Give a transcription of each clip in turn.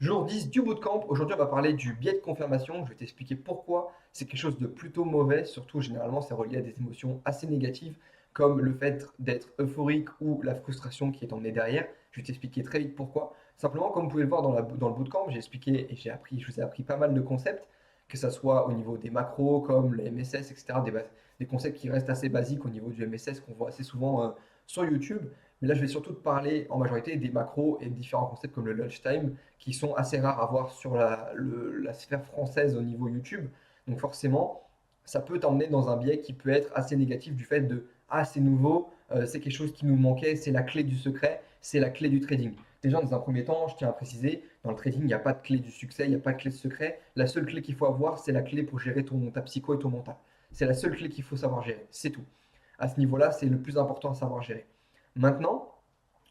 Jour 10 du bootcamp. Aujourd'hui, on va parler du biais de confirmation. Je vais t'expliquer pourquoi c'est quelque chose de plutôt mauvais. Surtout, généralement, c'est relié à des émotions assez négatives, comme le fait d'être euphorique ou la frustration qui est emmenée derrière. Je vais t'expliquer très vite pourquoi. Simplement, comme vous pouvez le voir dans le bootcamp, j'ai expliqué et je vous ai appris pas mal de concepts, que ce soit au niveau des macros, comme les MSS, etc. Des concepts qui restent assez basiques au niveau du MSS qu'on voit assez souvent sur YouTube. Mais là, je vais surtout te parler en majorité des macros et de différents concepts comme le lunchtime qui sont assez rares à voir sur la sphère française au niveau YouTube. Donc forcément, ça peut t'emmener dans un biais qui peut être assez négatif du fait de ah c'est nouveau, c'est quelque chose qui nous manquait, c'est la clé du secret, c'est la clé du trading. Déjà dans un premier temps, je tiens à préciser, dans le trading, il n'y a pas de clé du succès, il n'y a pas de clé de secret. La seule clé qu'il faut avoir, c'est la clé pour gérer ta psycho et ton mental. C'est la seule clé qu'il faut savoir gérer, c'est tout. À ce niveau-là, c'est le plus important à savoir gérer. Maintenant,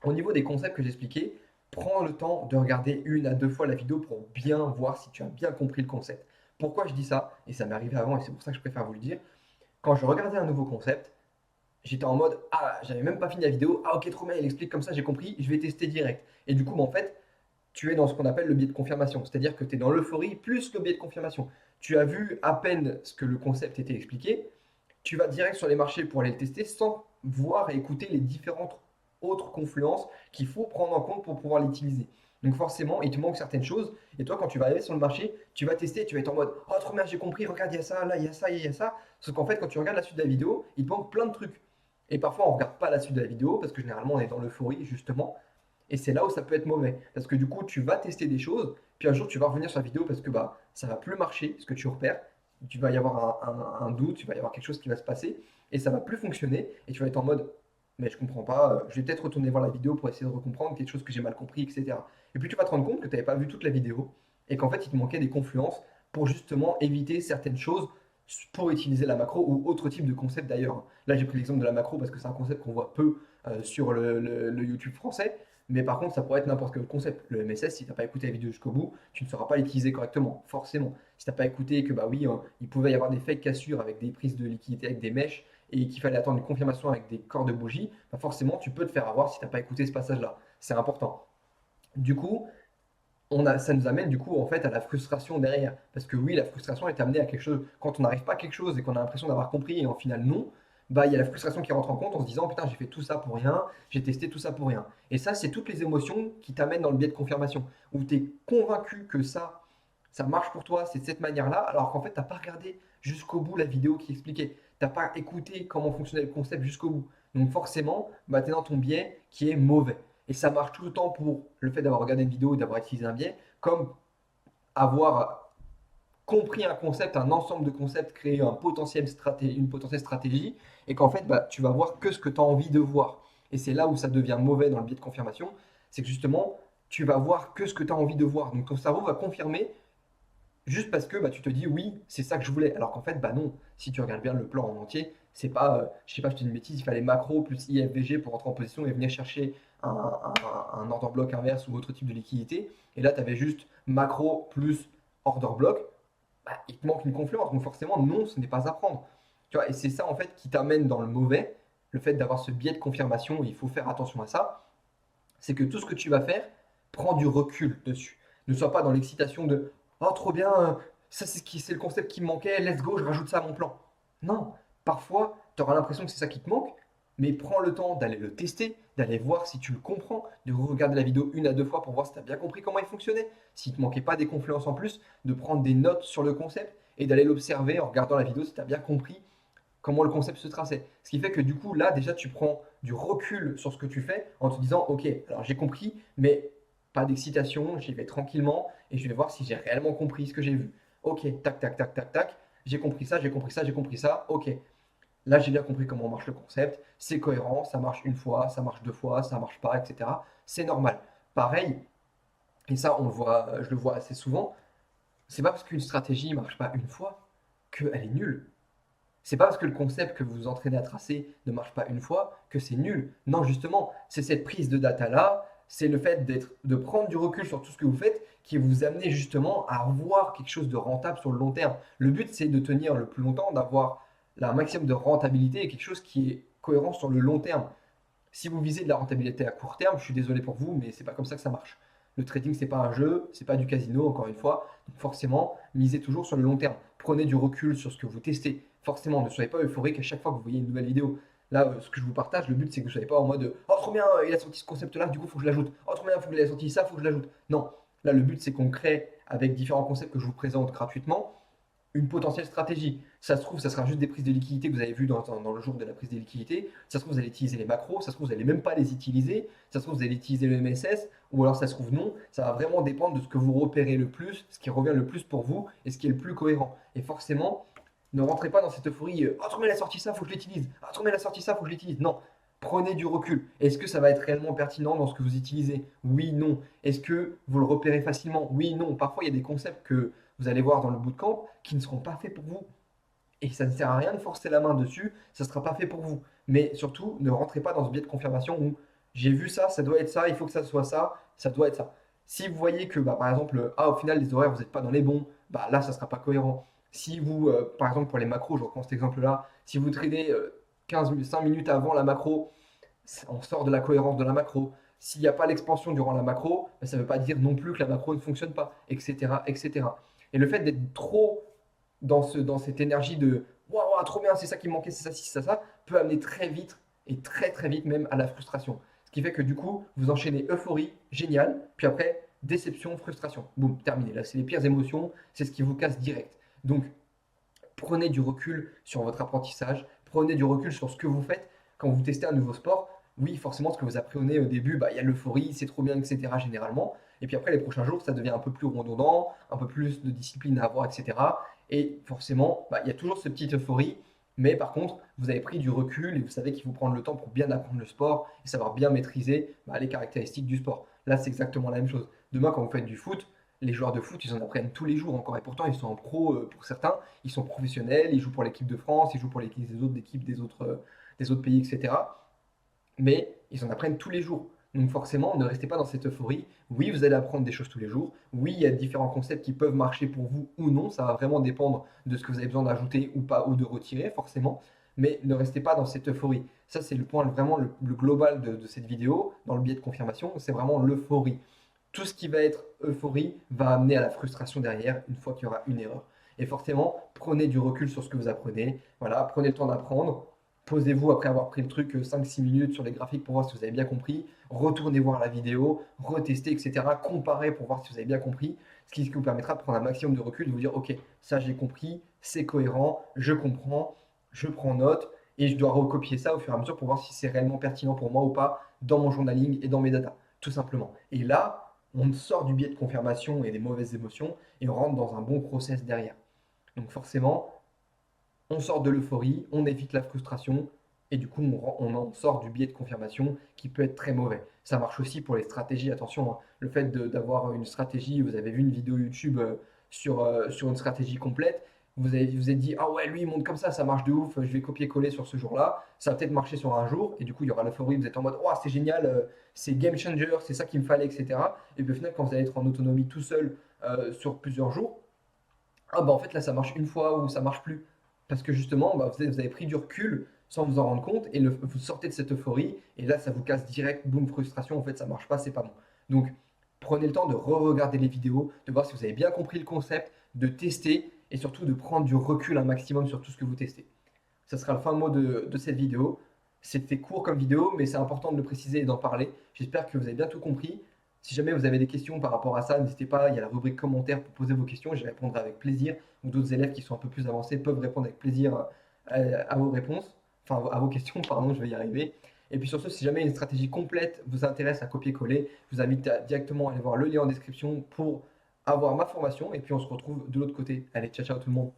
au niveau des concepts que j'expliquais, prends le temps de regarder une à deux fois la vidéo pour bien voir si tu as bien compris le concept. Pourquoi je dis ça? Et ça m'est arrivé avant et c'est pour ça que je préfère vous le dire. Quand je regardais un nouveau concept, j'étais en mode ah, j'avais même pas fini la vidéo. Ah, ok, trop bien, il explique comme ça, j'ai compris, je vais tester direct. Et du coup, en fait, tu es dans ce qu'on appelle le biais de confirmation. C'est-à-dire que tu es dans l'euphorie plus le biais de confirmation. Tu as vu à peine ce que le concept était expliqué, tu vas direct sur les marchés pour aller le tester sans voir et écouter les différentes autres confluences qu'il faut prendre en compte pour pouvoir l'utiliser. Donc forcément, il te manque certaines choses. Et toi, quand tu vas arriver sur le marché, tu vas tester, tu vas être en mode oh trop bien, j'ai compris, regarde, il y a ça, là, il y a ça, il y a ça. Sauf qu'en fait, quand tu regardes la suite de la vidéo, il te manque plein de trucs. Et parfois, on ne regarde pas la suite de la vidéo parce que généralement, on est dans l'euphorie, justement. Et c'est là où ça peut être mauvais. Parce que du coup, tu vas tester des choses, puis un jour, tu vas revenir sur la vidéo parce que bah, ça va plus marcher, ce que tu repères. Tu vas y avoir un doute, il va y avoir quelque chose qui va se passer, et ça va plus fonctionner, et tu vas être en mode, mais je comprends pas, je vais peut-être retourner voir la vidéo pour essayer de recomprendre quelque chose que j'ai mal compris, etc. Et puis tu vas te rendre compte que tu n'avais pas vu toute la vidéo, et qu'en fait, il te manquait des confluences pour justement éviter certaines choses pour utiliser la macro ou autre type de concept d'ailleurs. Là, j'ai pris l'exemple de la macro parce que c'est un concept qu'on voit peu sur le YouTube français, mais par contre, ça pourrait être n'importe quel concept. Le MSS, si tu n'as pas écouté la vidéo jusqu'au bout, tu ne sauras pas l'utiliser correctement, forcément. Si tu n'as pas écouté que, bah oui, il pouvait y avoir des fake cassures avec des prises de liquidité, avec des mèches, et qu'il fallait attendre une confirmation avec des corps de bougie, bah forcément, tu peux te faire avoir si tu n'as pas écouté ce passage-là. C'est important. Du coup, ça nous amène du coup en fait à la frustration derrière. Parce que oui, la frustration est amenée à quelque chose. Quand on n'arrive pas à quelque chose et qu'on a l'impression d'avoir compris et en final non, bah il y a la frustration qui rentre en compte en se disant putain j'ai fait tout ça pour rien, j'ai testé tout ça pour rien. Et ça c'est toutes les émotions qui t'amènent dans le biais de confirmation, où tu es convaincu que ça marche pour toi, c'est de cette manière-là, alors qu'en fait t'as pas regardé jusqu'au bout la vidéo qui expliquait, t'as pas écouté comment fonctionnait le concept jusqu'au bout. Donc forcément, bah, tu es dans ton biais qui est mauvais. Et ça marche tout le temps pour le fait d'avoir regardé une vidéo et d'avoir utilisé un biais, comme avoir compris un concept, un ensemble de concepts, créer une potentielle stratégie, et qu'en fait, bah, tu vas voir que ce que tu as envie de voir. Et c'est là où ça devient mauvais dans le biais de confirmation, c'est que justement, tu vas voir que ce que tu as envie de voir. Donc ton cerveau va confirmer juste parce que bah, tu te dis oui, c'est ça que je voulais. Alors qu'en fait, bah non, si tu regardes bien le plan en entier, c'est pas, je sais pas, je te dis une bêtise, il fallait macro plus IFVG pour rentrer en position et venir chercher un order block inverse ou autre type de liquidité. Et là, tu avais juste macro plus order block, bah, il te manque une confluence. Donc forcément, non, ce n'est pas à prendre. Tu vois, et c'est ça en fait qui t'amène dans le mauvais, le fait d'avoir ce biais de confirmation, il faut faire attention à ça, c'est que tout ce que tu vas faire, prends du recul dessus. Ne sois pas dans l'excitation de oh trop bien, ça c'est le concept qui me manquait, let's go, je rajoute ça à mon plan. Non, parfois tu auras l'impression que c'est ça qui te manque, mais prends le temps d'aller le tester, d'aller voir si tu le comprends, de regarder la vidéo une à deux fois pour voir si tu as bien compris comment il fonctionnait, s'il ne te manquait pas des confluences en plus, de prendre des notes sur le concept et d'aller l'observer en regardant la vidéo si tu as bien compris comment le concept se traçait. Ce qui fait que du coup, là, déjà, tu prends du recul sur ce que tu fais en te disant, ok, alors j'ai compris, mais pas d'excitation, j'y vais tranquillement et je vais voir si j'ai réellement compris ce que j'ai vu. Ok, tac, tac, tac, tac, tac, j'ai compris ça, j'ai compris ça, j'ai compris ça, ok. Là, j'ai bien compris comment marche le concept, c'est cohérent, ça marche une fois, ça marche deux fois, ça marche pas, etc. C'est normal. Pareil, et ça, on le voit, je le vois assez souvent, c'est pas parce qu'une stratégie marche pas une fois qu'elle est nulle. C'est pas parce que le concept que vous vous entraînez à tracer ne marche pas une fois que c'est nul. Non, justement, c'est cette prise de data-là, c'est le fait de prendre du recul sur tout ce que vous faites qui vous amenez justement à avoir quelque chose de rentable sur le long terme. Le but, c'est de tenir le plus longtemps, d'avoir un maximum de rentabilité et quelque chose qui est cohérent sur le long terme. Si vous visez de la rentabilité à court terme, je suis désolé pour vous, mais c'est pas comme ça que ça marche. Le trading, c'est pas un jeu, c'est pas du casino, encore une fois. Donc forcément, misez toujours sur le long terme. Prenez du recul sur ce que vous testez. Forcément, ne soyez pas euphorique à chaque fois que vous voyez une nouvelle vidéo. Là, ce que je vous partage, le but, c'est que vous ne soyez pas en mode oh, trop bien, il a sorti ce concept-là, du coup, il faut que je l'ajoute. Oh, trop bien, il faut qu'il ait sorti ça, il faut que je l'ajoute. Non. Là, le but, c'est qu'on crée, avec différents concepts que je vous présente gratuitement, une potentielle stratégie. Ça se trouve, ça sera juste des prises de liquidité que vous avez vues dans le jour de la prise de liquidité. Ça se trouve, vous allez utiliser les macros. Ça se trouve, vous n'allez même pas les utiliser. Ça se trouve, vous allez utiliser le MSS. Ou alors, ça se trouve, non. Ça va vraiment dépendre de ce que vous repérez le plus, ce qui revient le plus pour vous et ce qui est le plus cohérent. Et forcément, ne rentrez pas dans cette euphorie. Ah, trop bien, il a sorti ça, faut que je l'utilise. Ah, trop bien, il a sorti ça, faut que je l'utilise. Non. Prenez du recul. Est-ce que ça va être réellement pertinent dans ce que vous utilisez? Oui, non. Est-ce que vous le repérez facilement? Oui, non. Parfois, il y a des concepts que vous allez voir dans le bootcamp qui ne seront pas faits pour vous. Et ça ne sert à rien de forcer la main dessus, ça ne sera pas fait pour vous. Mais surtout, ne rentrez pas dans ce biais de confirmation où j'ai vu ça, ça doit être ça, il faut que ça soit ça, ça doit être ça. Si vous voyez que, bah, par exemple, au final, les horaires, vous n'êtes pas dans les bons, bah, là, ça ne sera pas cohérent. Si vous, par exemple, pour les macros, je reprends cet exemple-là, si vous tradez 5 minutes avant la macro, on sort de la cohérence de la macro. S'il n'y a pas l'expansion durant la macro, bah, ça ne veut pas dire non plus que la macro ne fonctionne pas, etc. etc. Et le fait d'être trop dans cette énergie de waouh, wow, trop bien, c'est ça qui me manquait, c'est ça, c'est ça, ça, peut amener très vite et très très vite même à la frustration. Ce qui fait que du coup, vous enchaînez euphorie, génial, puis après, déception, frustration. Boum, terminé. Là, c'est les pires émotions, c'est ce qui vous casse direct. Donc, prenez du recul sur votre apprentissage, prenez du recul sur ce que vous faites quand vous testez un nouveau sport. Oui, forcément, ce que vous apprenez au début, bah, il y a l'euphorie, c'est trop bien, etc. généralement. Et puis après, les prochains jours, ça devient un peu plus redondant, un peu plus de discipline à avoir, etc. Et forcément, bah, il y a toujours cette petite euphorie, mais par contre, vous avez pris du recul et vous savez qu'il faut prendre le temps pour bien apprendre le sport et savoir bien maîtriser bah, les caractéristiques du sport. Là, c'est exactement la même chose. Demain, quand vous faites du foot, les joueurs de foot, ils en apprennent tous les jours encore. Et pourtant, ils sont en pro pour certains. Ils sont professionnels, ils jouent pour l'équipe de France, ils jouent pour les autres équipes des autres pays, etc. Mais ils en apprennent tous les jours. Donc forcément, ne restez pas dans cette euphorie. Oui, vous allez apprendre des choses tous les jours. Oui, il y a différents concepts qui peuvent marcher pour vous ou non. Ça va vraiment dépendre de ce que vous avez besoin d'ajouter ou pas, ou de retirer, forcément. Mais ne restez pas dans cette euphorie. Ça, c'est le point vraiment le global de cette vidéo, dans le biais de confirmation. C'est vraiment l'euphorie. Tout ce qui va être euphorie va amener à la frustration derrière une fois qu'il y aura une erreur. Et forcément, prenez du recul sur ce que vous apprenez. Voilà, prenez le temps d'apprendre. Posez-vous après avoir pris le truc 5-6 minutes sur les graphiques pour voir si vous avez bien compris. Retournez voir la vidéo, retestez, etc. Comparez pour voir si vous avez bien compris. Ce qui vous permettra de prendre un maximum de recul, de vous dire ok, ça j'ai compris, c'est cohérent, je comprends, je prends note et je dois recopier ça au fur et à mesure pour voir si c'est réellement pertinent pour moi ou pas dans mon journaling et dans mes datas, tout simplement. Et là, on sort du biais de confirmation et des mauvaises émotions et on rentre dans un bon process derrière. Donc forcément, on sort de l'euphorie, on évite la frustration et du coup on en sort du biais de confirmation qui peut être très mauvais. Ça marche aussi pour les stratégies, attention, hein. Le fait d'avoir une stratégie, vous avez vu une vidéo YouTube sur une stratégie complète, vous êtes dit ah ouais lui il monte comme ça marche de ouf, je vais copier-coller sur ce jour-là, ça va peut-être marcher sur un jour et du coup il y aura l'euphorie, vous êtes en mode oh c'est génial, c'est game changer, c'est ça qu'il me fallait, etc. Et puis au final quand vous allez être en autonomie tout seul sur plusieurs jours, ah bah en fait là ça marche une fois ou ça marche plus. Parce que justement, bah, vous avez pris du recul sans vous en rendre compte et vous sortez de cette euphorie et là ça vous casse direct, boum, frustration, en fait ça marche pas, c'est pas bon. Donc prenez le temps de re-regarder les vidéos, de voir si vous avez bien compris le concept, de tester et surtout de prendre du recul un maximum sur tout ce que vous testez. Ça sera le fin mot de cette vidéo. C'était court comme vidéo, mais c'est important de le préciser et d'en parler. J'espère que vous avez bien tout compris. Si jamais vous avez des questions par rapport à ça, n'hésitez pas, il y a la rubrique commentaires pour poser vos questions, j'y répondrai avec plaisir. Ou d'autres élèves qui sont un peu plus avancés peuvent répondre avec plaisir à vos réponses, enfin à vos questions, pardon, je vais y arriver. Et puis sur ce, si jamais une stratégie complète vous intéresse à copier-coller, je vous invite directement à aller voir le lien en description pour avoir ma formation. Et puis on se retrouve de l'autre côté. Allez, ciao ciao tout le monde.